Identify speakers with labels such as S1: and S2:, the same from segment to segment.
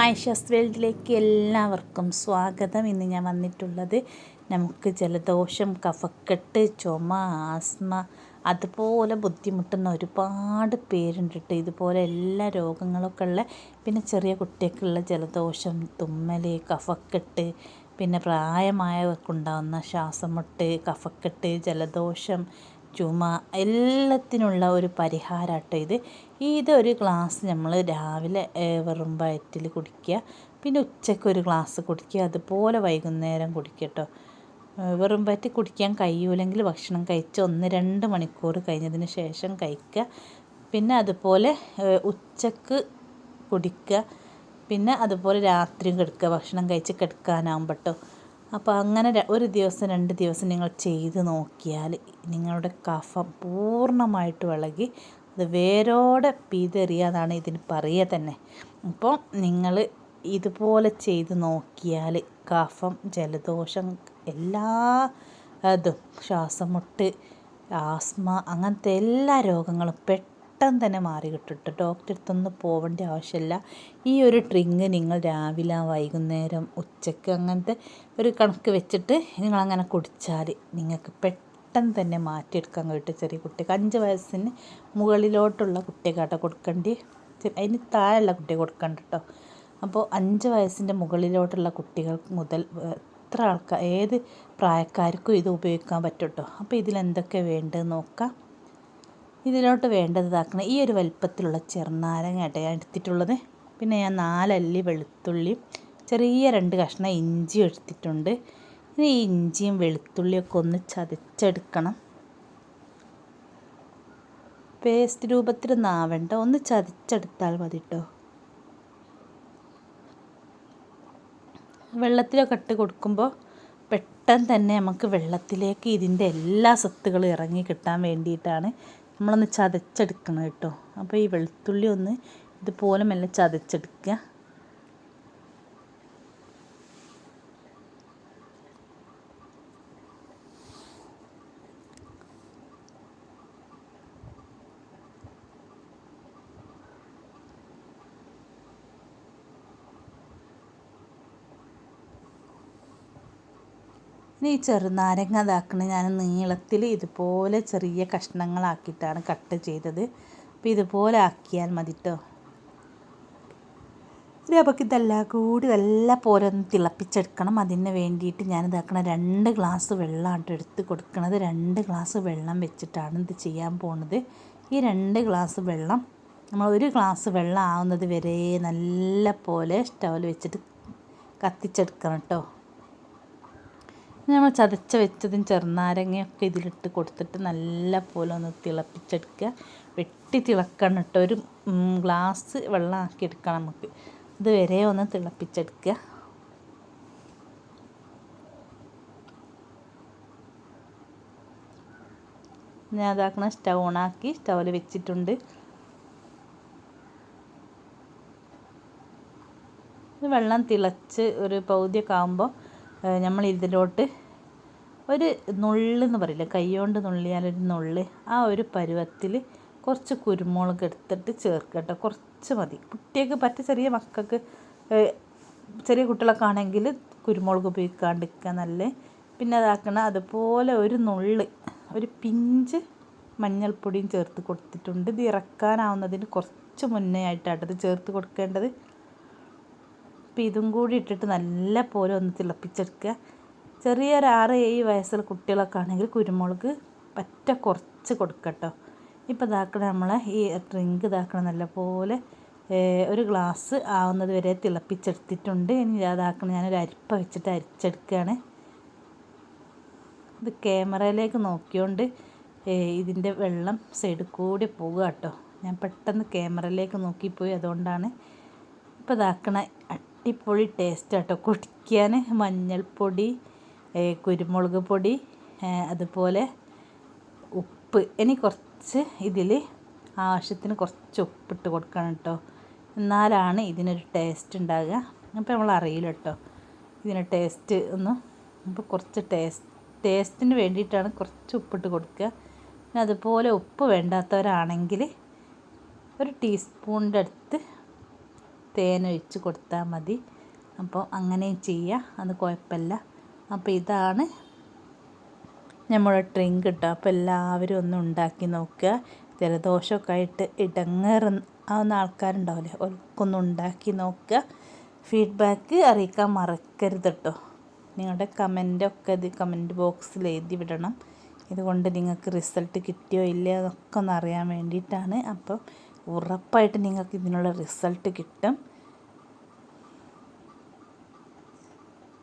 S1: ആയിഷാസ് വേൾഡിലേക്ക് എല്ലാവർക്കും സ്വാഗതം. ഇന്ന് ഞാൻ വന്നിട്ടുള്ളത് നമുക്ക് ജലദോഷം, കഫക്കെട്ട്, ചുമ, ആസ്മ അതുപോലെ ബുദ്ധിമുട്ടുന്ന ഒരുപാട് പേരുണ്ട് കേട്ടോ. ഇതുപോലെ എല്ലാ രോഗങ്ങളൊക്കെ ഉള്ള, പിന്നെ ചെറിയ കുട്ടികൾക്കുള്ള ജലദോഷം, തുമ്മൽ, കഫക്കെട്ട്, പിന്നെ പ്രായമായവർക്ക് ഉണ്ടാകുന്ന ശ്വാസം മുട്ട്, കഫക്കെട്ട്, ജലദോഷം, ചുമ എല്ലാത്തിനുള്ള ഒരു പരിഹാരമാട്ടോ ഇത്. ഇതൊരു ഗ്ലാസ് നമ്മൾ രാവിലെ വെറും വയറ്റിൽ കുടിക്കുക, പിന്നെ ഉച്ചയ്ക്ക് ഒരു ഗ്ലാസ് കുടിക്കുക, അതുപോലെ വൈകുന്നേരം കുടിക്കുക കേട്ടോ. വെറും വയറ്റിൽ കുടിക്കാൻ കഴിയൂലെങ്കിൽ ഭക്ഷണം കഴിച്ച് 1-2 മണിക്കൂർ കഴിഞ്ഞതിന് ശേഷം കഴിക്കുക. പിന്നെ അതുപോലെ ഉച്ചയ്ക്ക് കുടിക്കുക, പിന്നെ അതുപോലെ രാത്രിയും കിടക്കുക, ഭക്ഷണം കഴിച്ച് കിടക്കാനാകുമ്പോൾ കേട്ടോ. അപ്പോൾ അങ്ങനെ ഒരു ദിവസം 2 ദിവസം നിങ്ങൾ ചെയ്ത് നോക്കിയാൽ നിങ്ങളുടെ കഫം പൂർണ്ണമായിട്ട് ഇളകി അത് വേരോടെ പിഴുതെറിയാന്നാണ് ഇതിന് പറയുക തന്നെ. അപ്പോൾ നിങ്ങൾ ഇതുപോലെ ചെയ്ത് നോക്കിയാൽ കഫം, ജലദോഷം, എല്ലാ അതും ശ്വാസം മുട്ട്, ആസ്മ അങ്ങനത്തെ എല്ലാ രോഗങ്ങളും പെട്ടെന്ന് തന്നെ മാറി കിട്ടും. ഡോക്ടറെ അടുത്തൊന്നും പോവേണ്ട ആവശ്യമില്ല. ഈ ഒരു ഡ്രിങ്ക് നിങ്ങൾ രാവിലെ, വൈകുന്നേരം, ഉച്ചയ്ക്ക് അങ്ങനത്തെ ഒരു കണക്ക് വെച്ചിട്ട് നിങ്ങളങ്ങനെ കുടിച്ചാൽ നിങ്ങൾക്ക് പെട്ടെന്ന് തന്നെ മാറ്റിയെടുക്കാൻ കഴിയും. ചെറിയ കുട്ടിക്ക് 5 വയസ്സിന് മുകളിലോട്ടുള്ള കുട്ടിക്കാട്ടോ കൊടുക്കേണ്ടി, അതിന് താഴെയുള്ള കുട്ടിയെ കൊടുക്കണ്ട കേട്ടോ. അപ്പോൾ 5 വയസ്സിൻ്റെ മുകളിലോട്ടുള്ള കുട്ടികൾ മുതൽ എത്ര ആൾക്കാർ, ഏത് പ്രായക്കാർക്കും ഇത് ഉപയോഗിക്കാൻ പറ്റും കേട്ടോ. അപ്പോൾ ഇതിലെന്തൊക്കെ വേണ്ടത് നോക്കാം. ഇതിലോട്ട് വേണ്ടത് ഇതാക്കണം, ഈ ഒരു വലിപ്പത്തിലുള്ള ചെറുനാരങ്ങ ഞാൻ എടുത്തിട്ടുള്ളത്. പിന്നെ ഞാൻ 4 അല്ലി വെളുത്തുള്ളിയും ചെറിയ 2 കഷ്ണം ഇഞ്ചിയും എടുത്തിട്ടുണ്ട്. ഇനി ഈ ഇഞ്ചിയും വെളുത്തുള്ളിയൊക്കെ ഒന്ന് ചതച്ചെടുക്കണം. പേസ്റ്റ് രൂപത്തിലൊന്നും ആവണ്ട, ഒന്ന് ചതച്ചെടുത്താൽ മതി കേട്ടോ. വെള്ളത്തിലൊക്കെ ഇട്ട് കൊടുക്കുമ്പോൾ പെട്ടെന്ന് തന്നെ നമുക്ക് വെള്ളത്തിലേക്ക് ഇതിൻ്റെ എല്ലാ സത്തുകളും ഇറങ്ങി കിട്ടാൻ വേണ്ടിയിട്ടാണ് നമ്മളൊന്ന് ചതച്ചെടുക്കണം കേട്ടോ. അപ്പോൾ ഈ വെളുത്തുള്ളി ഒന്ന് ഇതുപോലെ മെല്ലെ ചതച്ചെടുക്കുക. ഇനി ഈ ചെറുനാരങ്ങ ഇതാക്കണം ഞാൻ നീളത്തിൽ ഇതുപോലെ ചെറിയ കഷ്ണങ്ങളാക്കിയിട്ടാണ് കട്ട് ചെയ്തത്. അപ്പോൾ ഇതുപോലെ ആക്കിയാൽ മതി കേട്ടോ. ഇനി നമുക്ക് ഇതെല്ലാം കൂടി നല്ല പോലെ ഒന്ന് തിളപ്പിച്ചെടുക്കണം. അതിന് വേണ്ടിയിട്ട് ഞാൻ ഇതാക്കണം 2 ഗ്ലാസ് വെള്ളമാണ് എടുത്ത് കൊടുക്കുന്നത്. 2 ഗ്ലാസ് വെള്ളം വെച്ചിട്ടാണ് ഇത് ചെയ്യാൻ പോകുന്നത്. ഈ 2 ഗ്ലാസ് വെള്ളം നമ്മൾ 1 ഗ്ലാസ് വെള്ളം ആവുന്നത് വരെ നല്ല പോലെ സ്റ്റൗവിൽ വെച്ചിട്ട് കത്തിച്ചെടുക്കണം കേട്ടോ. നമ്മൾ ചതച്ച് വെച്ചതും ചെറുനാരങ്ങയൊക്കെ ഇതിലിട്ട് കൊടുത്തിട്ട് നല്ല പോലെ ഒന്ന് തിളപ്പിച്ചെടുക്കുക. വെട്ടി തിളക്കണം കേട്ടോ. ഒരു ഗ്ലാസ് വെള്ളം ആക്കി എടുക്കണം നമുക്ക്. ഇതുവരെ ഒന്ന് തിളപ്പിച്ചെടുക്കുക. ഞാൻ അതാക്കണ സ്റ്റൗ ഓണാക്കി സ്റ്റൗവിൽ വെച്ചിട്ടുണ്ട്. വെള്ളം തിളച്ച് ഒരു പകുതിയൊക്കെ ആകുമ്പോൾ നമ്മൾ ഇതിലോട്ട് ഒരു നുള്ളെന്ന് പറയില്ല, കൈ കൊണ്ട് നുള്ളിയാലൊരു നുള്ള്, ആ ഒരു പരുവത്തിൽ കുറച്ച് കുരുമുളക് എടുത്തിട്ട് ചേർക്കുക കേട്ടോ. കുറച്ച് മതി. കുട്ടികൾക്ക് ചെറിയ മക്കൾക്ക്, ചെറിയ കുട്ടികളൊക്കെ ആണെങ്കിൽ കുരുമുളക് ഉപയോഗിക്കാണ്ടിരിക്കുക നല്ല. പിന്നെ അതാക്കണം അതുപോലെ ഒരു നുള്ള്, ഒരു പിഞ്ച് മഞ്ഞൾപ്പൊടിയും ചേർത്ത് കൊടുത്തിട്ടുണ്ട്. ഇത് ഇറക്കാനാവുന്നതിന് കുറച്ച് മുന്നേ ആയിട്ടാണ് ഇത് ചേർത്ത് കൊടുക്കേണ്ടത്. അപ്പോൾ ഇതും കൂടി ഇട്ടിട്ട് നല്ല പോലെ ഒന്ന് തിളപ്പിച്ചെടുക്കുക. ചെറിയൊരു 6-7 വയസ്സുള്ള കുട്ടികളൊക്കെ ആണെങ്കിൽ കുരുമുളക് പറ്റ കുറച്ച് കൊടുക്കട്ടോ. ഇപ്പോൾ ഇതാക്കണം നമ്മളെ ഈ ഡ്രിങ്ക് ഇതാക്കണം നല്ല പോലെ ഒരു ഗ്ലാസ് ആവുന്നത് വരെ തിളപ്പിച്ചെടുത്തിട്ടുണ്ട്. ഇനി അതാക്കണം ഞാനൊരു അരിപ്പ വെച്ചിട്ട് അരിച്ചെടുക്കുകയാണ്. ഇത് ക്യാമറയിലേക്ക് നോക്കിയോണ്ട് ഇതിൻ്റെ വെള്ളം സൈഡിൽ കൂടി പോകുക കേട്ടോ. ഞാൻ പെട്ടെന്ന് ക്യാമറയിലേക്ക് നോക്കിപ്പോയി, അതുകൊണ്ടാണ്. ഇപ്പോൾ ഇതാക്കണ അടിപൊളി ടേസ്റ്റ് കേട്ടോ കുടിക്കാൻ. മഞ്ഞൾപ്പൊടി, കുരുമുളക് പൊടി, അതുപോലെ ഉപ്പ്. ഇനി കുറച്ച് ഇതിൽ ആവശ്യത്തിന് കുറച്ച് ഉപ്പിട്ട് കൊടുക്കണം കേട്ടോ. എന്നാലാണ് ഇതിനൊരു ടേസ്റ്റ് ഉണ്ടാകുക. അപ്പോൾ നമ്മൾ അറിയില്ല കേട്ടോ ഇതിന് ടേസ്റ്റ് ഒന്നും. അപ്പോൾ കുറച്ച് ടേസ്റ്റിന് വേണ്ടിയിട്ടാണ് കുറച്ച് ഉപ്പിട്ട് കൊടുക്കുക. പിന്നെ അതുപോലെ ഉപ്പ് വേണ്ടാത്തവരാണെങ്കിൽ ഒരു ടീസ്പൂണിൻ്റെ അടുത്ത് തേൻ ഒഴിച്ച് കൊടുത്താൽ മതി. അപ്പോൾ അങ്ങനെയും ചെയ്യാം, അത് കുഴപ്പമില്ല. അപ്പോൾ ഇതാണ് നമ്മുടെ ഡ്രിങ്ക് കേട്ടോ. അപ്പോൾ എല്ലാവരും ഒന്ന് ഉണ്ടാക്കി നോക്കുക. ജലദോഷമൊക്കെ ആയിട്ട് ആവുന്ന ആൾക്കാരുണ്ടാവില്ലേ, അവർക്കൊന്ന് ഉണ്ടാക്കി നോക്കുക. ഫീഡ്ബാക്ക് അറിയിക്കാൻ മറക്കരുത് കേട്ടോ. നിങ്ങളുടെ കമൻറ്റ് ബോക്സിൽ എഴുതി വിടണം. ഇതുകൊണ്ട് നിങ്ങൾക്ക് റിസൾട്ട് കിട്ടിയോ ഇല്ലയോ എന്നൊക്കെ ഒന്ന് അറിയാൻ വേണ്ടിയിട്ടാണ്. അപ്പോൾ ഉറപ്പായിട്ട് നിങ്ങൾക്ക് ഇതിനുള്ള റിസൾട്ട് കിട്ടും.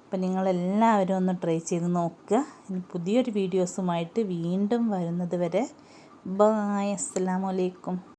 S1: അപ്പം നിങ്ങളെല്ലാവരും ഒന്ന് ട്രൈ ചെയ്ത് നോക്കുക. ഇനി പുതിയൊരു വീഡിയോസുമായിട്ട് വീണ്ടും വരുന്നത് വരെ ബായ്, അസ്സലാമു അലൈക്കും.